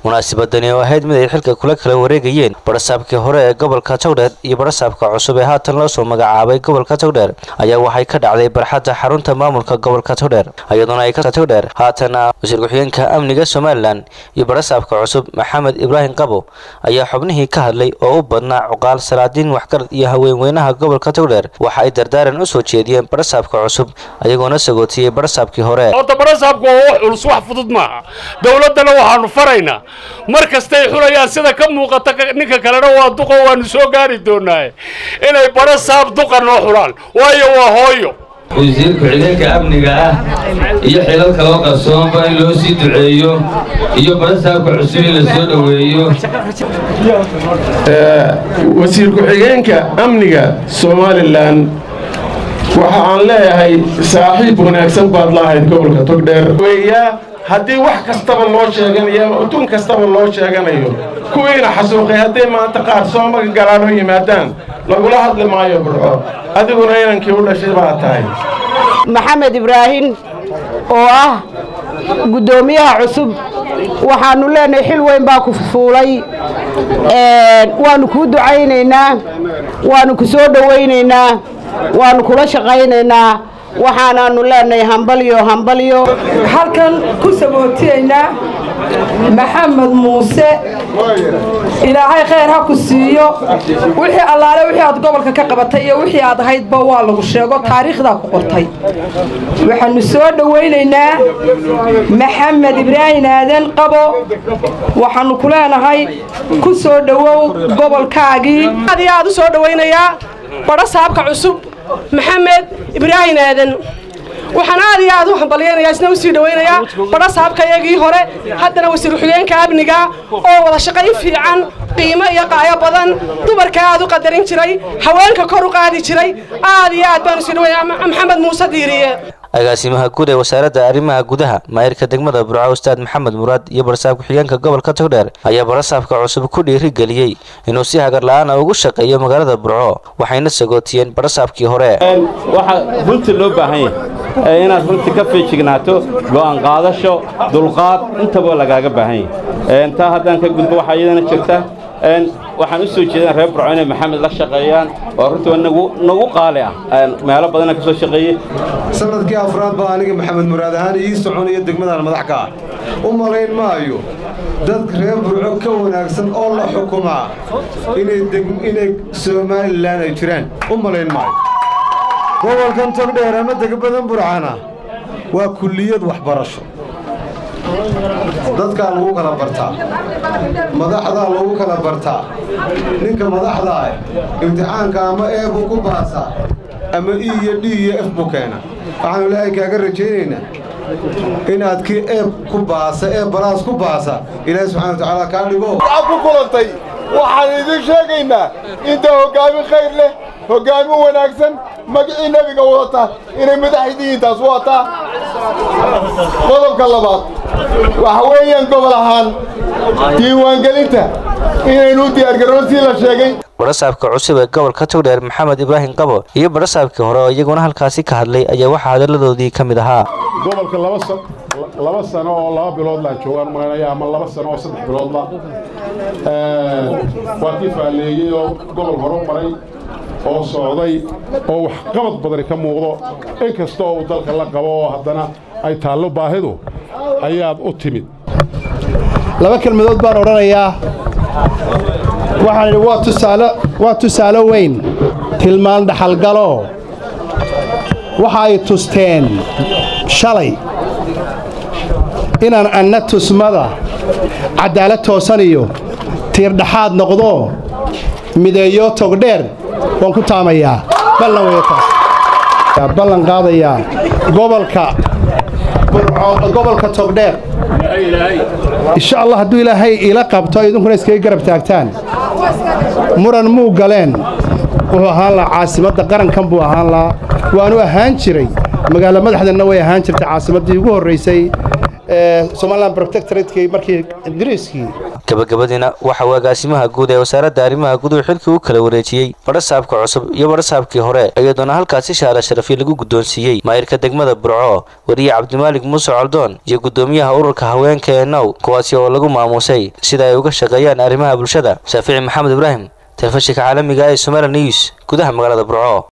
munaasabadani oo ahayd mid ay xilka kula kala wareegayeen barasaabkii hore ee gobolka Togdheer iyo barasaabka cusub ee haatan loo soo magacaabay gobolka Togdheer ayaa waxay ka dhacday barxadda xarunta maamulka gobolka Togdheer iyadoo ay ka Togdheer haatan wasiir ku-xigeenka amniga Somaliland iyo barasaabka cusub Maxamed Ibrahim Qabo ayaa xubnihii ka hadlay oo u badnaa cuqaal salaadiin waxgarad iyo haweenweynaha gobolka Togdheer waxa ay dardaaran u soo jeediyeen barasaabka cusub ayagoona sagootiyay barasaabkii hore barasaabku waa culus wax fudud ma dawladana waxaanu faraynaa markastay xulayaan sida ka muuqata ninka kalena waa duqo waanu soo gaari doonaa inay barasaab duqa noo xulaan waayo waa hooyo wasiir ku-xigeenka amniga iyo xilalka loo qarsoonba in loo sii duceeyo iyo barasaabka cusub in la soo dhaweeyo wasiir ku-xigeenka amniga Somaliland waxa aan leeyahay saaxiib wanaagsan baad lahayd gobolka Togdheer haddii wax kastaba loo sheeganayo udun kastaba loo sheeganayo kuwiina xasuuqay haddii maanta qaar soo maga galaano yimaadaan lagula hadli maayo burco adiguna inankii u dhashay baa tahay Maxamed Ibrahim oo ah gudoomiyaha cusub waxaanu leenahay xil weyn baa ku fuulay waanu ku ducaynaynaa waanu ku soo dhawaynaynaa waanu kula shaqaynaynaa waxaanaanu leenahay hambalyo halkan ku sabootiyayna Maxamed Muuse ilaahay khayr ha ku siiyo wixii allaale wixii aad gobolka ka qabatay iyo wixii aad ahaydba waa lagu sheego taariikhda ku qortay waxaanu soo dhawaynaynaa Maxamed Ibrahim Aadan Qabo waxaanu ku leenahay ku soo dhawow gobolkaagii aad u soo dhawaynayaa barasaabka cusub Maxamed Ibrahim Aadan waxaan aad u hambalyeynaya isna u sii dhaweynaya barasaabkayagii hore haddana wasiir ku-xigeenka amniga oo wada shaqayn fiican qiimo iyo qaayo badan dumarka aad u qadarin jiray haweenka kor u qaadi jiray aad baan u sii dhaweynaya Maxamed Muuse Diiriye agaasimaha guud ee wasaaradda arrimaha gudaha maayirka degmada Burco Ustaad Maxamed Muraad iyo barasaabka ku-xigeenka gobolka Togdheer ayaa barasaabka cusub ku dhiirigeliyay inuu si hagar la'aan ugu shaqeeyo magaalada Burco waxayna sagootiyeen barasaabkii hore waxa runtii loo baahan yahay inaad runtii ka feejignaato go'aan qaadasho dulqaad intaba lagaaga baahan yahay inta haddaan ka gudbo waxa iyadana jirta waxaan u soo jeedin reer Burco inay Maxamed la shaqeeyaan oo runtii nagu qaali ah meelo badan ka soo shaqeeyay sanadkii afraad baa aniga Maxamed Muraad ahaan ii soconaya degmada madax ka u malayn maayo dad reer Burco ka wanaagsan oo la xukuma inay Somaliland ay jiraan u malayn maayo gobolkan Togdheer ama degmada Burcana waa kulliyad waxbarasho dadka lagu kala bartaa madaxda lagu kala bartaa ninka madaxda imtixaanka ama A buu ku baasa ama E iyo D iyo F buu keena waxaan ilaahay kaaga rajaynaynaa inaad ki A ku baasa A plus ku baasa ilaahay subxaanahu wa ta'aala ka dhigo ku kulantay waxaan idin sheegaynaa inta hogaamin khayr leh hogaamin wanaagsan magacii nabiga wata inay madaxdiintaas wata qodobka labaad waxa weeyaan gobol ahaan diiwaangelinta inaynu diyaargaroontii la sheegay barasaabka cusub ee gobolka Togdheer Maxamed Ibrahim Qabo iyo barasaabkii hore oo iyaguna halkaasi ka hadlay ayaa waxa hadaladoodii kamid ahaa gobolka laba sano oo 2 bilood la joogan maanaya ama 2 sano oo 3 bilood la waa kifaaleeyay oo gobol hore maray oo socday oo wax qabad badan ka muuqdo in kasta oo dalka la qabo haddana ay taalo baahidu ayaad u timid laba kelmadood baan oranayaa waxaan waa tusaale weyn tilmaan dhaxal galo waxa ay tusteen shalay inaan anna tusmada cadaalad toosan iyo tiir dhaxaad noqdo mideeyo Togdheer waan ku taamayaa ballan weeytaas ballan qaadaya gobolka Togdheer insha Allah hadduu ilaahay ila qabto idinkuna iskaga garab taagtaan muran muu galeen wuxuu ahaan la caasimadda qarankan buu ahaan la waanu ahaan jiray magaalo madaxdana way ahaan jirtay caasimaddii ugu horeysay Somaliland Protectorate markii Ingiriiskii gabagabadiina waxa uu agaasimaha guud ee wasaaradda arrimaha gudaha xilkii u kala wareejiyay barasaabka cusub iyo barasaabkii hore iyadoona halkaasi shahaado sharafyo lagu guddoonsiiyey maayirka degmada Burco wariye Cabdimaalig Muuse Caldoon iyo gudoomiyaha ururka haweenka ee Now kuwaasi oo lagu maamusay sida ay uga shaqeeyaan arrimaha bulshada. Shaafici Maxamed Ibraahim telefishinka caalamiga ee Somali News gudaha magaalada Burco.